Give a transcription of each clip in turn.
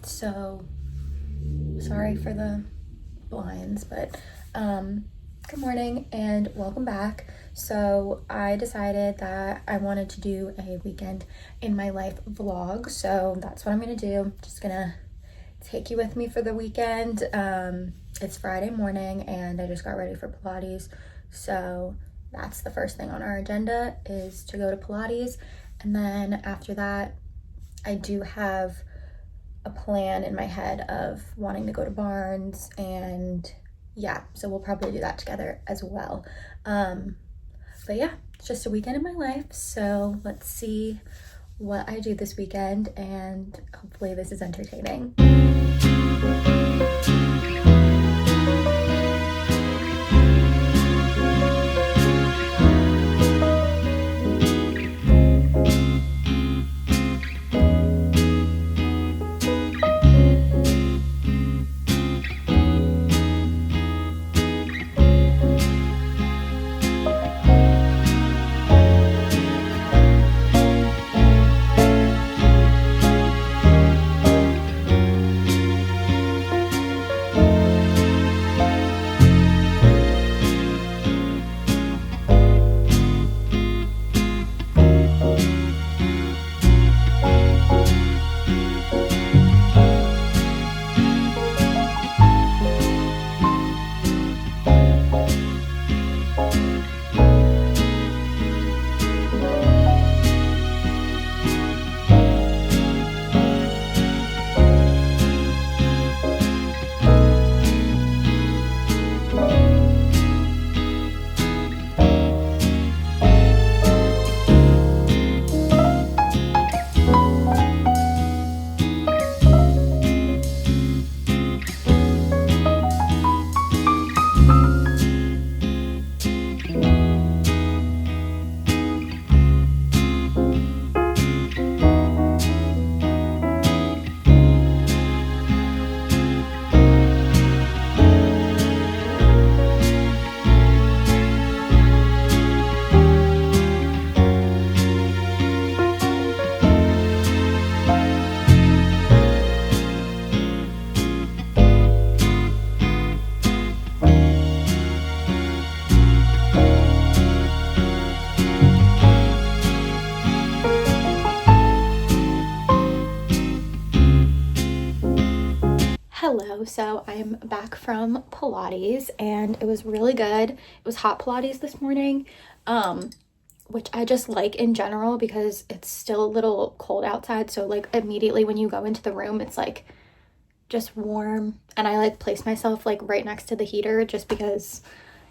So sorry for the blinds, but good morning and welcome back. So I decided that I wanted to do a weekend in my life vlog, so that's what I'm gonna do. Just gonna take you with me for the weekend. It's Friday morning and I just got ready for Pilates, so that's the first thing on our agenda, is to go to Pilates. And then after that, I do have a plan in my head of wanting to go to Barnes, and yeah, so we'll probably do that together as well. But yeah, it's just a weekend in my life, so let's see what I do this weekend, and hopefully this is entertaining. Hello, so I'm back from Pilates and it was really good. It was hot Pilates this morning, which I just like in general because it's still a little cold outside. So like immediately when you go into the room, it's like just warm, and I like place myself like right next to the heater just because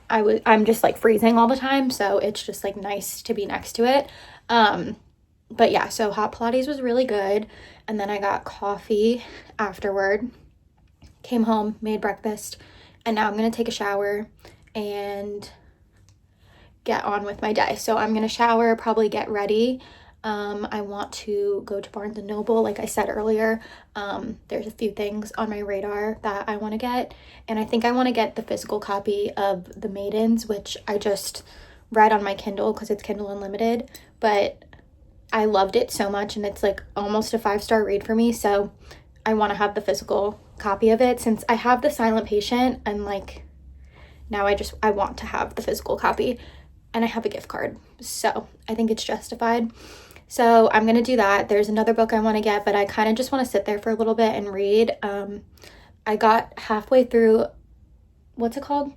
I'm just like freezing all the time. So it's just like nice to be next to it. But yeah, so hot Pilates was really good. And then I got coffee afterward. Came home, made breakfast, and now I'm gonna take a shower and get on with my day. So I'm gonna shower, probably get ready. I want to go to Barnes & Noble, like I said earlier. There's a few things on my radar that I want to get, and I think I want to get the physical copy of The Maidens, which I just read on my Kindle because it's Kindle Unlimited, but I loved it so much, and it's like almost a 5-star read for me, so I want to have the physical copy of it since I have The Silent Patient, and like now I want to have the physical copy, and I have a gift card, so I think it's justified. So I'm gonna do that. There's another book I want to get, but I kind of just want to sit there for a little bit and read. I got halfway through, what's it called?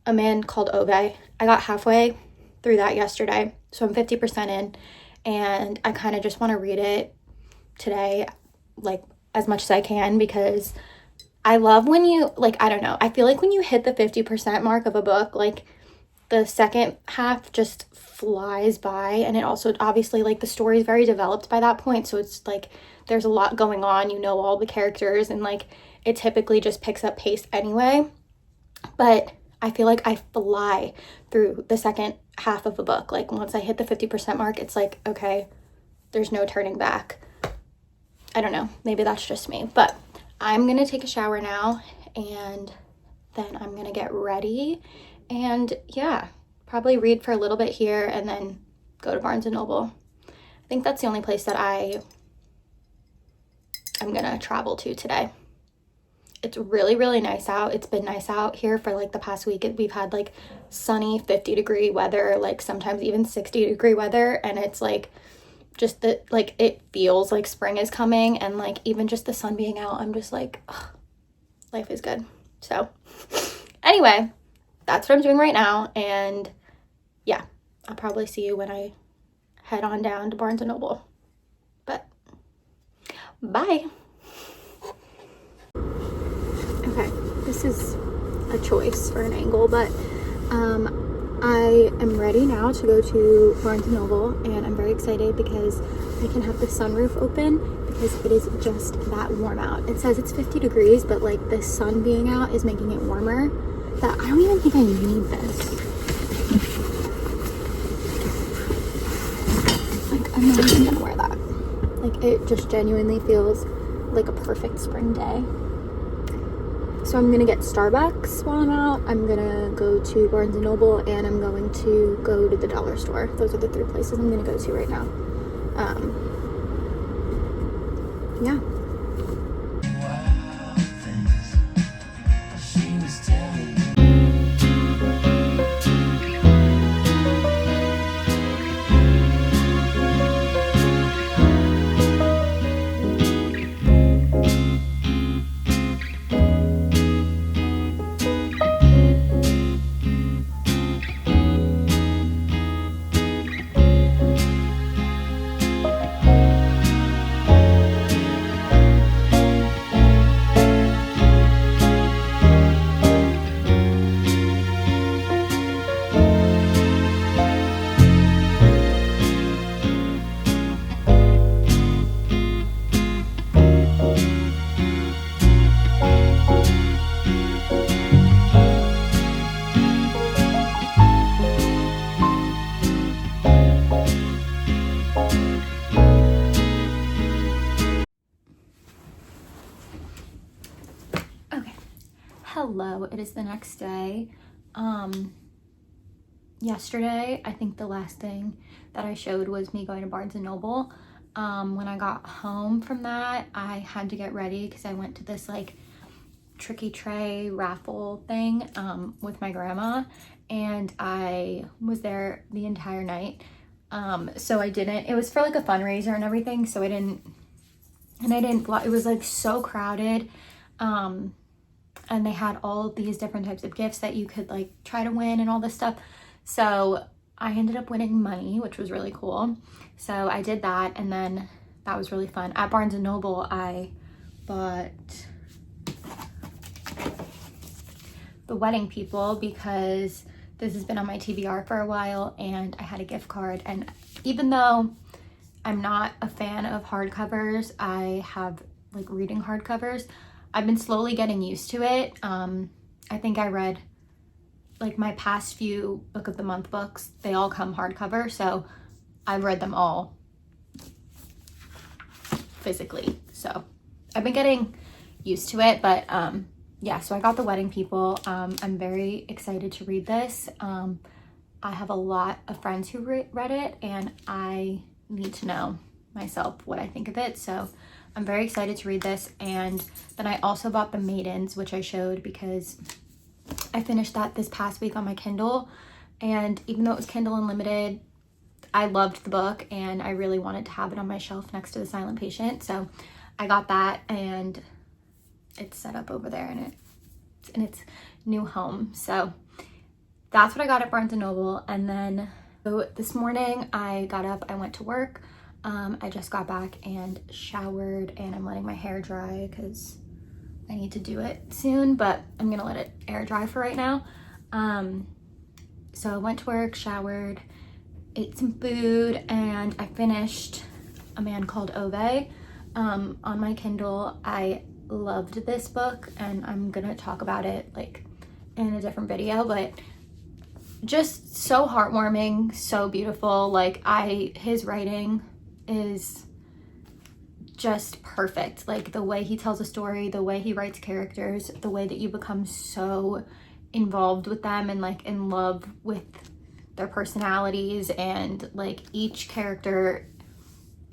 A Man Called Ove. I got halfway through that yesterday, so I'm 50% in, and I kind of just want to read it today, like as much as I can, because I love when you, like, I don't know, I feel like when you hit the 50% mark of a book, like the second half just flies by, and it also obviously like the story is very developed by that point, so it's like there's a lot going on, you know, all the characters, and like it typically just picks up pace anyway. But I feel like I fly through the second half of a book. Like once I hit the 50% mark, it's like, okay, there's no turning back. I don't know, maybe that's just me, but I'm gonna take a shower now and then I'm gonna get ready and yeah, probably read for a little bit here and then go to Barnes & Noble. I think that's the only place that I I'm gonna travel to today. It's really, really nice out. It's been nice out here for like the past week. We've had like sunny 50-degree weather, like sometimes even 60-degree weather, and it's like just the like it feels like spring is coming, and like even just the sun being out, I'm just like, ugh, life is good. So anyway, that's what I'm doing right now, and yeah, I'll probably see you when I head on down to Barnes & Noble. But bye. Okay, this is a choice for an angle, but I am ready now to go to Barnes & Noble, and I'm very excited because I can have the sunroof open because it is just that warm out. It says it's 50 degrees, but like the sun being out is making it warmer. That I don't even think I need this. Like, I'm not even gonna wear that. Like, it just genuinely feels like a perfect spring day. So I'm gonna get Starbucks while I'm out. I'm gonna go to Barnes & Noble, and I'm going to go to the dollar store. Those are the 3 places I'm gonna go to right now. Yeah. Okay. Hello, it is the next day. Yesterday, I think the last thing that I showed was me going to Barnes & Noble. When I got home from that, I had to get ready because I went to this like tricky tray raffle thing with my grandma, and I was there the entire night. So it was for like a fundraiser and everything, so I didn't it was like so crowded. And they had all of these different types of gifts that you could like try to win and all this stuff. So I ended up winning money, which was really cool. So I did that, and then that was really fun. At Barnes & Noble, I bought The Wedding People because this has been on my TBR for a while, and I had a gift card. And even though I'm not a fan of hardcovers, I have like reading hardcovers. I've been slowly getting used to it. I think I read like my past few book of the month books, they all come hardcover, so I've read them all physically. So I've been getting used to it, but yeah, so I got The Wedding People. I'm very excited to read this. I have a lot of friends who read it, and I need to know myself what I think of it. So I'm very excited to read this. And then I also bought The Maidens, which I showed because I finished that this past week on my Kindle. And even though it was Kindle Unlimited, I loved the book and I really wanted to have it on my shelf next to The Silent Patient. So I got that, and it's set up over there in its new home. So that's what I got at Barnes & Noble. And then so this morning I got up, I went to work. I just got back and showered, and I'm letting my hair dry because I need to do it soon, but I'm gonna let it air dry for right now. So I went to work, showered, ate some food, and I finished A Man Called Ove on my Kindle. I loved this book, and I'm gonna talk about it like in a different video, but just so heartwarming, so beautiful. Like his writing is just perfect. Like the way he tells a story, the way he writes characters, the way that you become so involved with them and like in love with their personalities, and like each character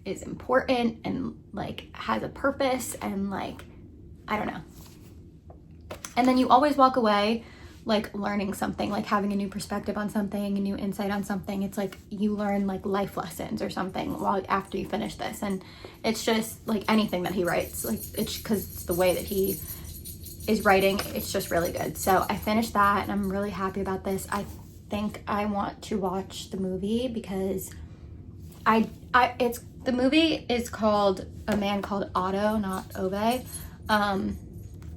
is important and like has a purpose and like, I don't know. And then you always walk away like learning something, like having a new perspective on something, a new insight on something. It's like you learn like life lessons or something while after you finish this. And it's just like anything that he writes, like it's because it's the way that he is writing, it's just really good. So I finished that and I'm really happy about this. I think I want to watch the movie because the movie is called A Man Called Otto, not Ove.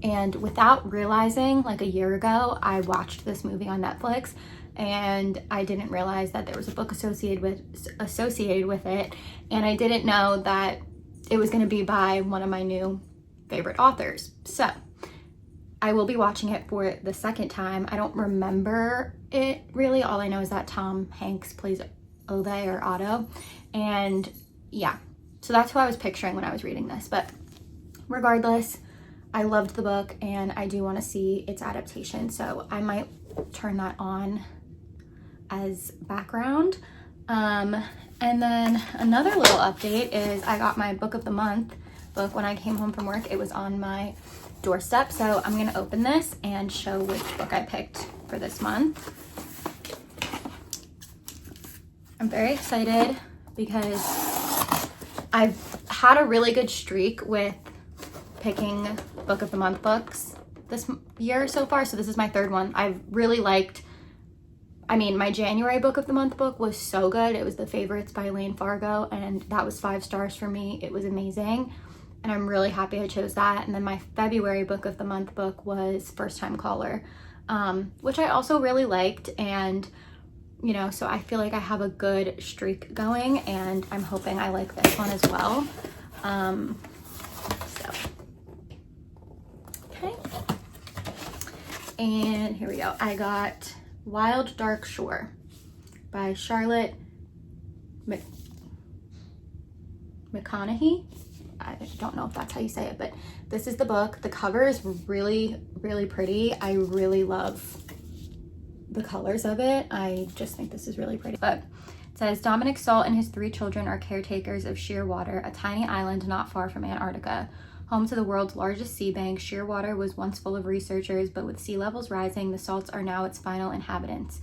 And without realizing, like a year ago, I watched this movie on Netflix and I didn't realize that there was a book associated with it. And I didn't know that it was going to be by one of my new favorite authors. So I will be watching it for the second time. I don't remember it really. All I know is that Tom Hanks plays Ove or Otto. And yeah, so that's who I was picturing when I was reading this. But regardless, I loved the book and I do want to see its adaptation. So I might turn that on as background. And then another little update is I got my book of the month book when I came home from work. It was on my doorstep. So I'm going to open this and show which book I picked for this month. I'm very excited because I've had a really good streak with picking book of the month books this year so far. So this is my third one. I've really liked, my January book of the month book was so good. It was The Favorites by Lane Fargo and that was 5 stars for me. It was amazing. And I'm really happy I chose that. And then my February book of the month book was First Time Caller, which I also really liked. And, so I feel like I have a good streak going and I'm hoping I like this one as well. Okay. And here we go. I got Wild Dark Shore by Charlotte McConaughey. I don't know if that's how you say it, but this is the book. The cover is really, really pretty. I really love the colors of it. I just think this is really pretty. But it says, Dominic Salt and his 3 children are caretakers of Shearwater, a tiny island not far from Antarctica. Home to the world's largest sea bank, Shearwater was once full of researchers, but with sea levels rising, the salts are now its final inhabitants.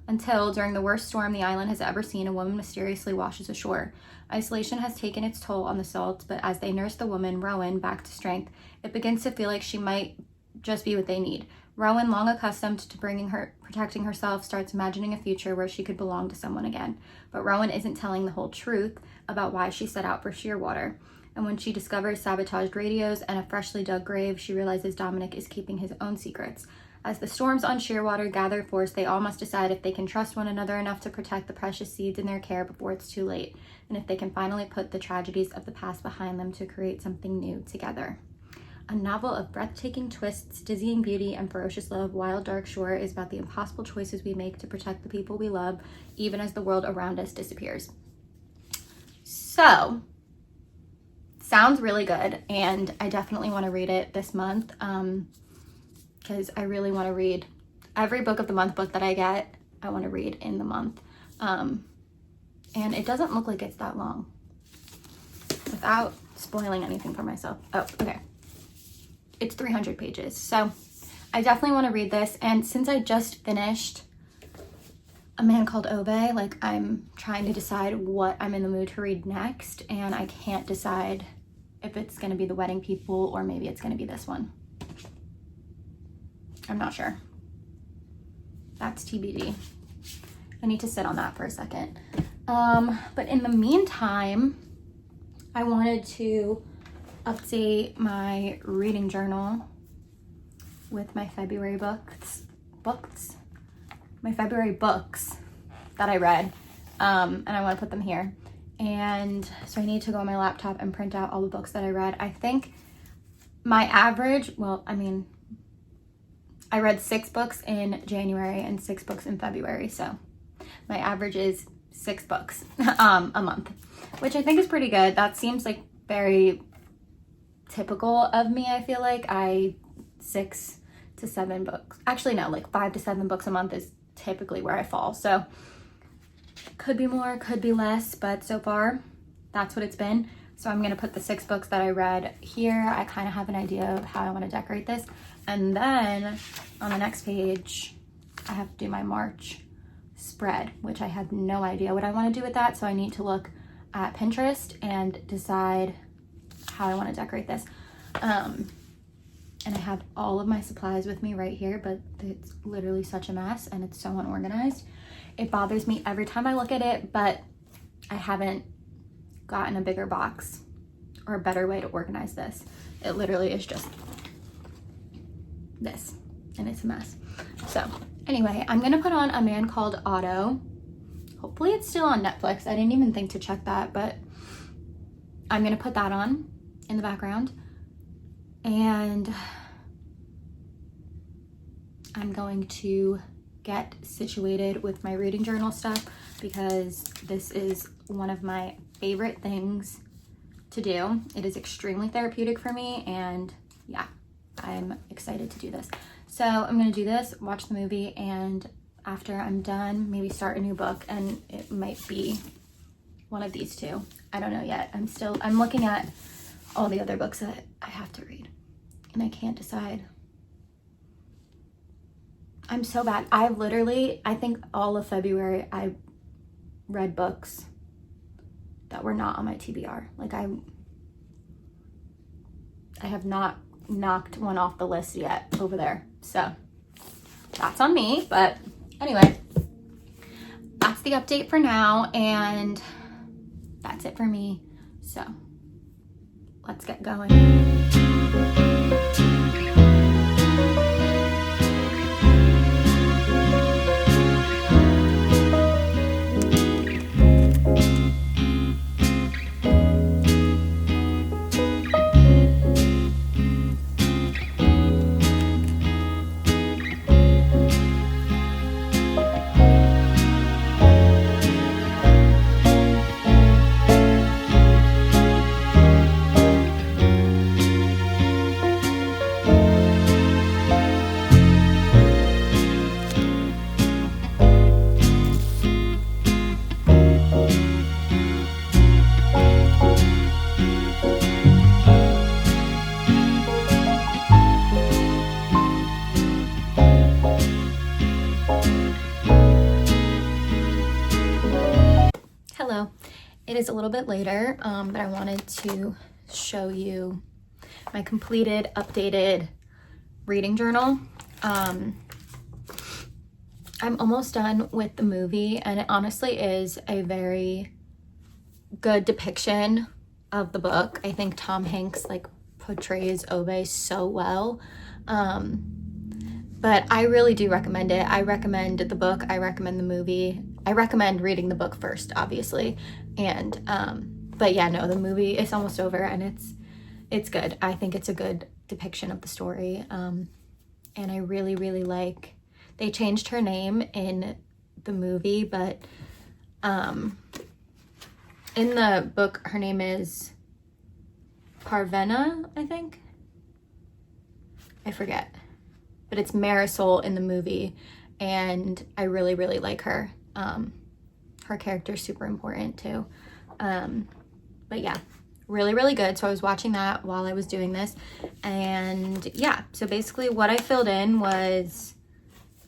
Until, during the worst storm the island has ever seen, a woman mysteriously washes ashore. Isolation has taken its toll on the salts, but as they nurse the woman, Rowan, back to strength, it begins to feel like she might just be what they need. Rowan, long accustomed to protecting herself, starts imagining a future where she could belong to someone again. But Rowan isn't telling the whole truth about why she set out for Shearwater. And when she discovers sabotaged radios and a freshly dug grave, she realizes Dominic is keeping his own secrets. As the storms on Shearwater gather force, they all must decide if they can trust one another enough to protect the precious seeds in their care before it's too late, and if they can finally put the tragedies of the past behind them to create something new together. A novel of breathtaking twists, dizzying beauty, and ferocious love, Wild Dark Shore is about the impossible choices we make to protect the people we love, even as the world around us disappears. So, sounds really good, and I definitely want to read it this month because I really want to read every book of the month book that I get. I want to read in the month, and it doesn't look like it's that long without spoiling anything for myself. Oh, okay. It's 300 pages, so I definitely want to read this. And since I just finished A Man Called Ove, like I'm trying to decide what I'm in the mood to read next, and I can't decide if it's going to be The Wedding People or maybe it's going to be this one. I'm not sure. That's TBD. I need to sit on that for a second. But in the meantime, I wanted to update my reading journal with my February my February books that I read, and I want to put them here. And so I need to go on my laptop and print out all the books that I read. I think my average, I read 6 books in January and 6 books in February, so my average is 6 books a month, which I think is pretty good. That seems like very typical of me. I feel like 6 to 7 books, actually no, like 5 to 7 books a month is typically where I fall. So could be more, could be less, but so far that's what it's been. So I'm gonna put the 6 books that I read here. I kind of have an idea of how I want to decorate this. And then on the next page, I have to do my March spread, which I have no idea what I want to do with that. So I need to look at Pinterest and decide how I want to decorate this. And I have all of my supplies with me right here, but it's literally such a mess and it's so unorganized. It bothers me every time I look at it, but I haven't gotten a bigger box or a better way to organize this. It literally is just this, and it's a mess. So anyway, I'm gonna put on A Man Called Otto. Hopefully it's still on Netflix. I didn't even think to check that, but I'm gonna put that on in the background. And I'm going to get situated with my reading journal stuff because this is one of my favorite things to do. It is extremely therapeutic for me, and yeah, I'm excited to do this. So I'm gonna do this, watch the movie, and after I'm done, maybe start a new book, and it might be one of these two. I don't know yet. I'm looking at all the other books that I have to read, and I can't decide. I'm so bad. I think all of February, I read books that were not on my TBR. Like I have not knocked one off the list yet over there. So that's on me. But anyway, that's the update for now. And that's it for me. So let's get going. Hello, it is a little bit later, but I wanted to show you my completed, updated reading journal. I'm almost done with the movie, and it honestly is a very good depiction of the book. I think Tom Hanks like portrays Ove so well. But I really do recommend it. I recommend the book. I recommend the movie. I recommend reading the book first, obviously. And, but yeah, no, the movie is almost over and it's good. I think it's a good depiction of the story. And I really, really like, they changed her name in the movie, but, in the book, her name is Parvena, I think. I forget. But it's Marisol in the movie, and I really, really like her. Her character's super important too. But yeah, really, really good. So I was watching that while I was doing this, and yeah, so basically what I filled in was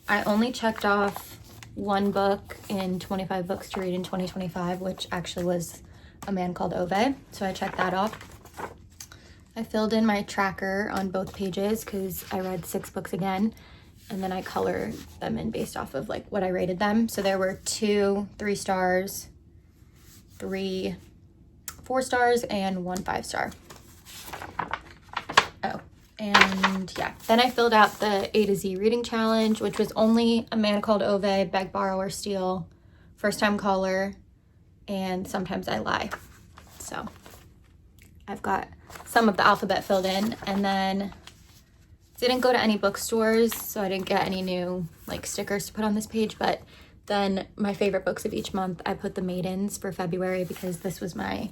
I only checked off one book in 25 books to read in 2025, which actually was A Man Called Ove. So I checked that off. I filled in my tracker on both pages because I read 6 books again, and then I colored them in based off of like what I rated them. So there were 2 3 stars, 3 4 stars, and 1 5 star. Oh, and yeah, then I filled out the A to Z reading challenge, which was only A Man Called Ove, Beg, Borrow, or Steal, First Time Caller, and Sometimes I Lie. So I've got some of the alphabet filled in, and then didn't go to any bookstores, so I didn't get any new like stickers to put on this page. But then my favorite books of each month, I put The Maidens for February because this was my,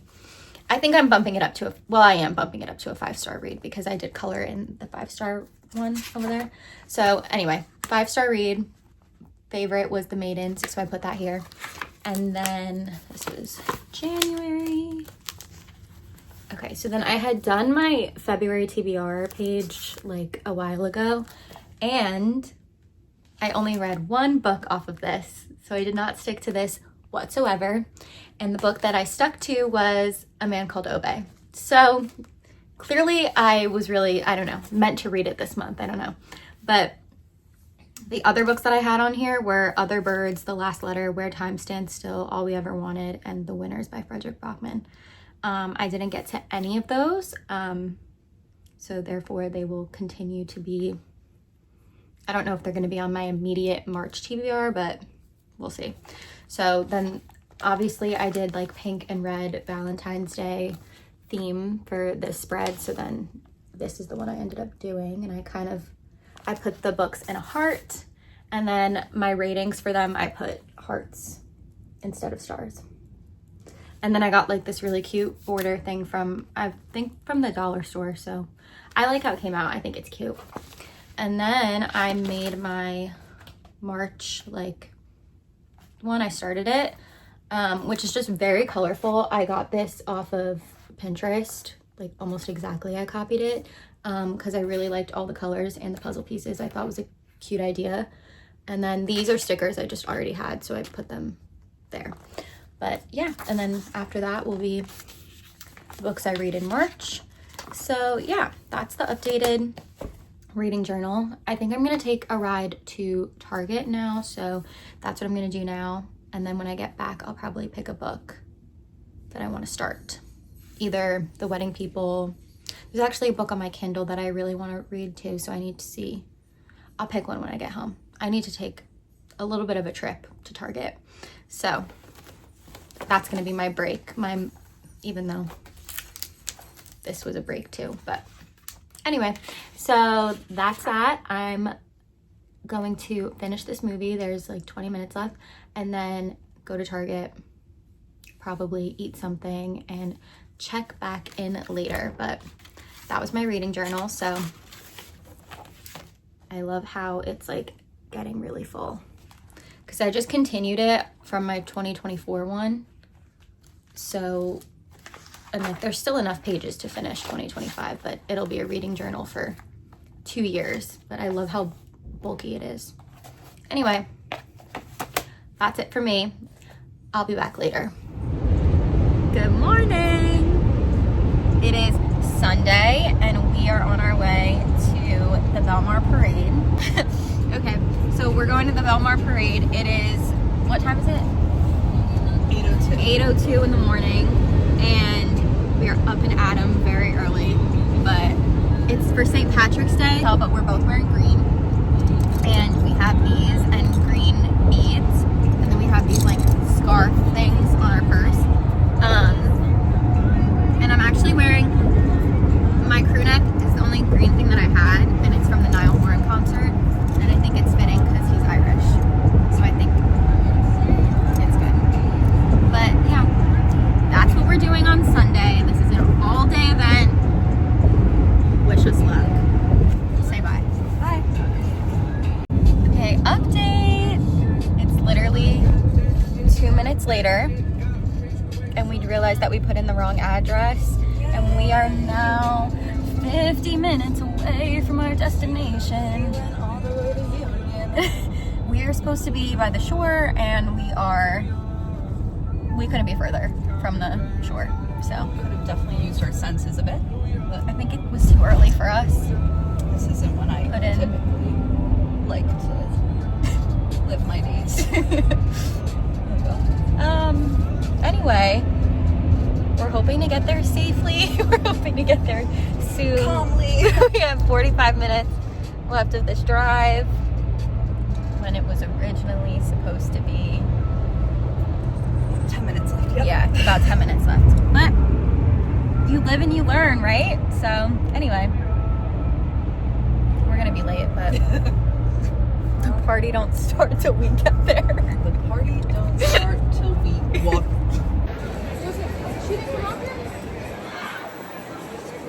I think I'm bumping it up to I am bumping it up to a 5-star read because I did color in the 5-star one over there. So anyway, 5-star read. Favorite was The Maidens, so I put that here. And then this was January. Okay, so then I had done my February TBR page like a while ago, and I only read one book off of this, so I did not stick to this whatsoever. And the book that I stuck to was A Man Called Obey. So clearly I was really, I don't know, meant to read it this month. I don't know. But the other books that I had on here were Other Birds, The Last Letter, Where Time Stands Still, All We Ever Wanted, and The Winners by Frederick Bachman. I didn't get to any of those. So therefore they will continue to be, I don't know if they're going to be on my immediate March TBR, but we'll see. So then obviously I did like pink and red Valentine's Day theme for this spread. So then this is the one I ended up doing. And I put the books in a heart, and then my ratings for them, I put hearts instead of stars. And then I got like this really cute border thing from, I think from the dollar store. So I like how it came out. I think it's cute. And then I made my March like one. I started it, which is just very colorful. I got this off of Pinterest, like almost exactly. I copied it because I really liked all the colors and the puzzle pieces. I thought it was a cute idea. And then these are stickers I just already had, so I put them there. But yeah, and then after that will be the books I read in March. So yeah, that's the updated reading journal. I think I'm gonna take a ride to Target now, so that's what I'm gonna do now. And then when I get back, I'll probably pick a book that I want to start. Either The Wedding People. There's actually a book on my Kindle that I really want to read too, so I need to see. I'll pick one when I get home. I need to take a little bit of a trip to Target. So that's gonna be my break. Even though this was a break too, but anyway, so that's that. I'm going to finish this movie. There's like 20 minutes left, and then go to Target, probably eat something, and check back in later. But that was my reading journal. So I love how it's like getting really full, because I just continued it from my 2024 one. So, and like there's still enough pages to finish 2025, but it'll be a reading journal for 2 years. But I love how bulky it is. Anyway, that's it for me. I'll be back later. Good morning. It is Sunday and we are on our way to the Belmar Parade. Okay, so we're going to the Belmar Parade. It is, what time is it? 8:02 in the morning, and we are up and at 'em very early, but it's for St. Patrick's Day, but we're both wearing green, and we have these and green beads, and then we have these like scarf things on our purse, and I'm actually wearing my crew neck. Is the only green thing that I had, and it's from the Niall Horan concert, and I think it's fitting because he's Irish, so I think it's good. But yeah, that's what we're doing on Sunday. This is an all-day event. Wish us luck. Say bye. Bye. Okay, update. It's literally 2 minutes later, and we realized that we put in the wrong address, and we are now 50 minutes away from our destination. We are supposed to be by the shore, and we couldn't be further from the shore, so Could have definitely used our senses a bit, but I think it was too early for us. this isn't when I typically like to live my days. Anyway, we're hoping to get there safely. We're hoping to get there soon. Calmly. We have 45 minutes left of this drive when it was originally supposed to be 10 minutes left. Yep. Yeah, about 10 minutes left. But you live and you learn, right? So anyway, we're gonna be late, but the party don't start till we get there. The party don't start till we walk